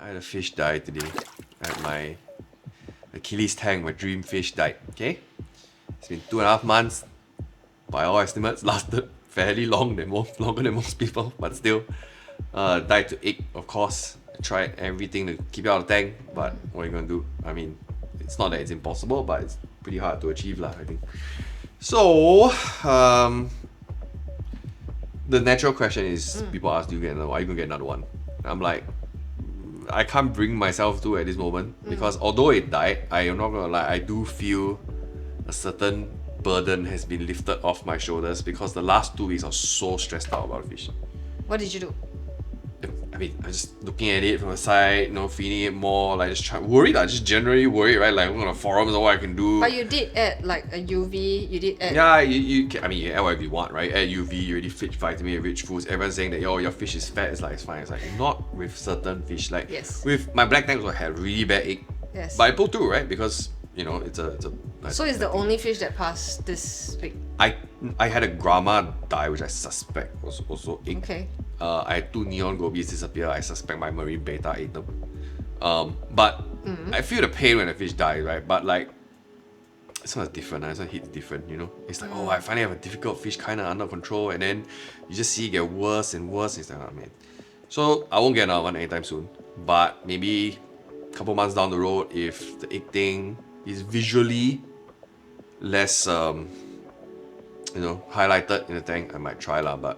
I had a fish die today. I had my Achilles Tang, my dream fish died. Okay? It's been 2.5 months. By all estimates, lasted fairly longer than most people, but still. Died to egg, of course. I tried everything to keep it out of the tank, but what are you gonna do? I mean, it's not that it's impossible, but it's pretty hard to achieve, I think. So, the natural question is, people ask, are you gonna get another one? I'm like, I can't bring myself to at this moment, because although it died, I am not gonna lie, I do feel a certain burden has been lifted off my shoulders, because the last 2 weeks I was so stressed out about the fish. What did you do? I mean, I'm just looking at it from the side, feeding it more, like just worried, just generally worried, right? Like, I'm on the forums on what I can do. But you did add like a UV, you did add... Yeah, you can, I mean, you add whatever you want, right? Add UV, you already feed vitamin-rich foods. Everyone's saying that, your fish is fat. It's like, it's fine. It's like, not with certain fish. Like, yes. With my black tank, I had really bad egg. Yes. But I pulled through, right? Because, it's a... So it's the only fish that passed this week? I had a grama die, which I suspect was also egg. Okay. I had 2 neon gobies disappear. I suspect my marine beta ate them. But I feel the pain when a fish dies, right? But like, it's not different. It's not hit different, It's like, I finally have a difficult fish kind of under control, and then you just see it get worse and worse. It's like, oh man. So I won't get another one anytime soon. But maybe a couple months down the road, if the egg thing is visually less, highlighted in the tank, I might try lah. But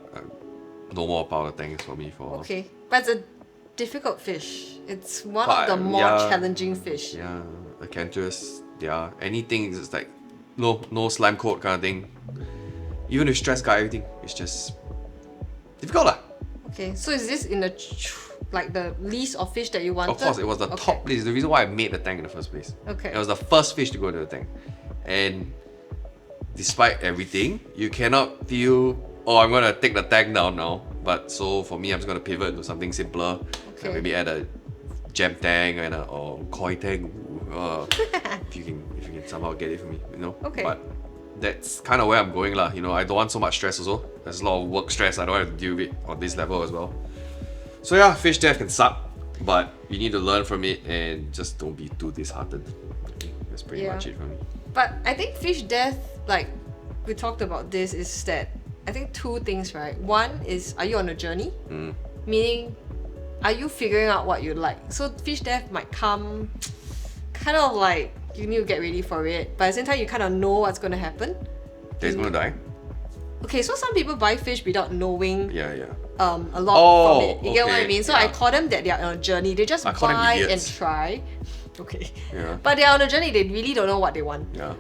no more powder tanks for me for. Okay, but it's a difficult fish. It's one of the more challenging fish. Yeah, acanthus. Yeah, anything is like no slime coat kind of thing. Even with stress guard, everything, it's just difficult lah. Okay, so is this in the the list of fish that you wanted? Of course, it was the top list. The reason why I made the tank in the first place. Okay. It was the first fish to go into the tank, and despite everything, you cannot feel, I'm gonna take the tank down now. But so for me, I'm just gonna pivot to something simpler. Okay. Maybe add a gem tank or koi tank. if you can somehow get it for me, Okay. But that's kind of where I'm going lah. I don't want so much stress also. There's a lot of work stress I don't have to deal with on this level as well. So yeah, fish death can suck, but you need to learn from it and just don't be too disheartened. That's pretty much it for me. But I think fish death, like we talked about this, is that I think 2 things, right? One is, are you on a journey? Meaning, are you figuring out what you like? So fish death might come kind of like you need to get ready for it, but at the same time you kind of know what's going to happen. It's going to die? Okay, so some people buy fish without knowing a lot from it. You get what I mean? So I call them that they are on a journey. They just buy and try. Okay. Yeah. But they're on a journey, they really don't know what they want. Yeah.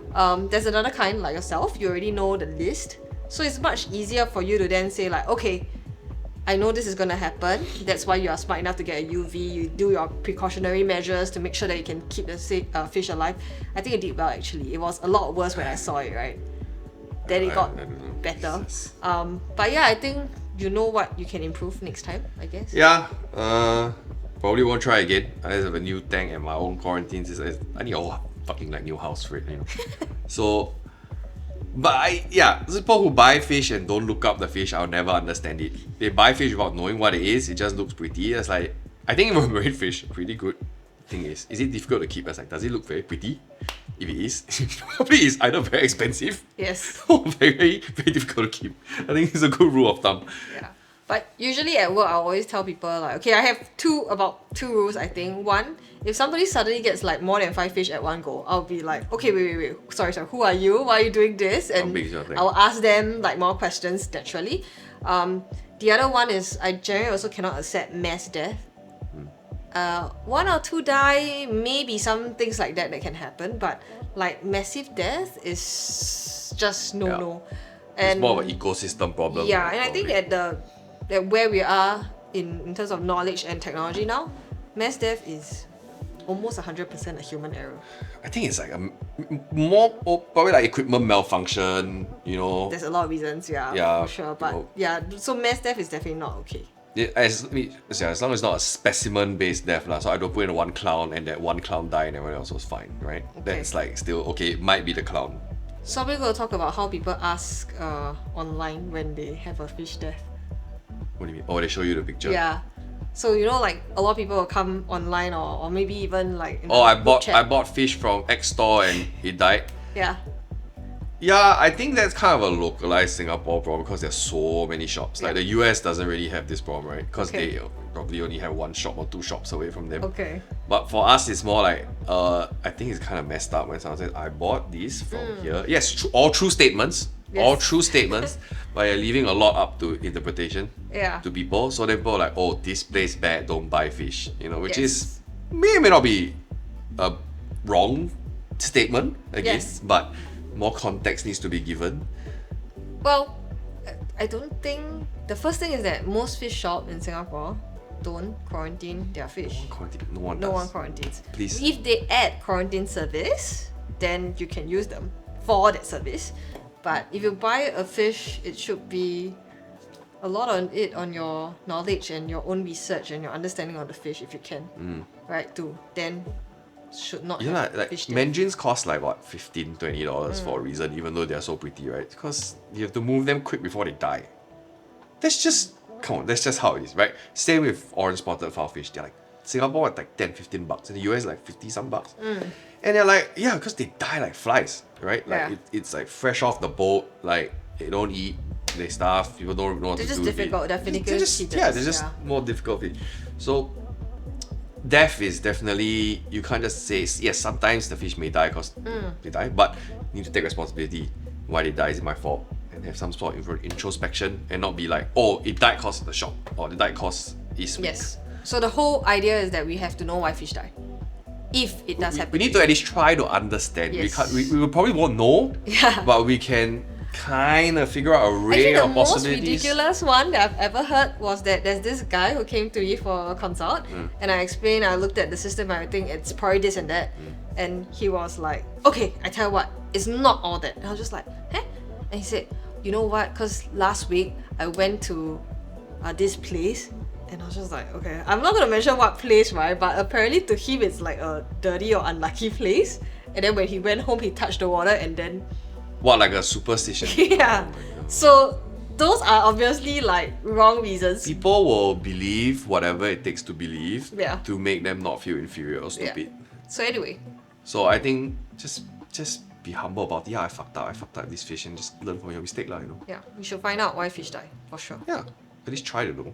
There's another kind like yourself, you already know the list. So it's much easier for you to then say like, okay, I know this is gonna happen. That's why you are smart enough to get a UV. You do your precautionary measures to make sure that you can keep the fish alive. I think it did well actually. It was a lot worse when I saw it, right? Then it got better. But yeah, I think you know what you can improve next time, I guess. Yeah. Probably won't try again unless I have a new tank and my own quarantine system. I need a fucking new house for it, So, but people who buy fish and don't look up the fish, I'll never understand it. They buy fish without knowing what it is. It just looks pretty. It's like, I think even marine fish, a pretty good thing is it difficult to keep? It's like, does it look very pretty? If it is, probably it's either very expensive, yes, or very, very difficult to keep. I think it's a good rule of thumb. Yeah. But usually at work, I always tell people like, okay, I have about two rules, I think. One, if somebody suddenly gets like more than 5 fish at one go, I'll be like, okay, wait, sorry, who are you? Why are you doing this? And I'll ask them like more questions naturally. The other one is I generally also cannot accept mass death. 1 or 2 die, maybe some things like that can happen, but like massive death is just no. And it's more of an ecosystem problem. Yeah, and I think that where we are in terms of knowledge and technology now, mass death is almost 100% a human error. I think it's like probably like equipment malfunction, There's a lot of reasons, yeah, for sure. But so mass death is definitely not okay. As long as it's not a specimen-based death, so I don't put in one clown and that one clown died and everyone else was fine, right? Okay. That's like still okay. It might be the clown. So we're going to talk about how people ask online when they have a fish death. What do you mean? Oh, they show you the picture. Yeah. So you know, like a lot of people will come online or maybe even like in Oh, the I group bought chat. fish from X store and it died. Yeah. Yeah, I think that's kind of a localized Singapore problem because there's so many shops. Like Yeah. the US doesn't really have this problem, right? Because Okay. they probably only have one shop or two shops away from them. Okay. But for us, it's more like I think it's kind of messed up when someone says, "I bought this from here." Yes, all true statements. All Yes. true statements, but you're leaving a lot up to interpretation Yeah. to people. So then people are like, "Oh, this place bad, don't buy fish." You know, which is Yes. may or may not be a wrong statement, I guess, Yes. but more context needs to be given. Well, I don't think the first thing is that most fish shop in Singapore don't quarantine their fish. No one No does. one quarantines. Please. If they add quarantine service, then you can use them for that service. But if you buy a fish, it should be a lot on your knowledge and your own research and your understanding of the fish if you can. Right? To then should not Yeah, have like fish there. mandarins cost like what $15-20 for a reason, even though they're so pretty, right? Because you have to move them quick before they die. That's just come on, that's just how it is, right? Same with orange spotted fish. They're like Singapore at like $10-15, in the US like 50 some bucks. And they're like, yeah, because they die like flies, right? Like Yeah. it's like fresh off the boat, like they don't eat, they starve, people don't know what They're to just do with it. difficult, they're finicky They're just, eaters, yeah, they're just yeah. more difficult fish. So death is definitely, you can't just say, yes, sometimes the fish may die because they die, but you need to take responsibility. Why they die, is it my fault? And have some sort of introspection and not be like, oh, it died because of the shock, or it died because it's weak. Yes. So the whole idea is that we have to know why fish die. If it does happen. We need to at least try to understand. Yes. We probably won't know, Yeah. but we can kind of figure out a array Actually, the of most possibilities. ridiculous one that I've ever heard was that there's this guy who came to me for a consult, and I explained, I looked at the system, and I think it's probably this and that, and he was like, okay, I tell you what, it's not all that. And I was just like, huh? And he said, you know what, because last week I went to this place, and I was just like, okay, I'm not gonna mention what place, right? But apparently to him it's like a dirty or unlucky place. And then when he went home, he touched the water, and then What, like a superstition? yeah. Oh my God. So those are obviously like wrong reasons. People will believe whatever it takes to believe Yeah. to make them not feel inferior or Yeah. stupid. So anyway, So I think just be humble about it. Yeah, I fucked up with this fish and just learn from your mistake, you know. yeah, we should find out why fish die for sure. Yeah, at least try to know.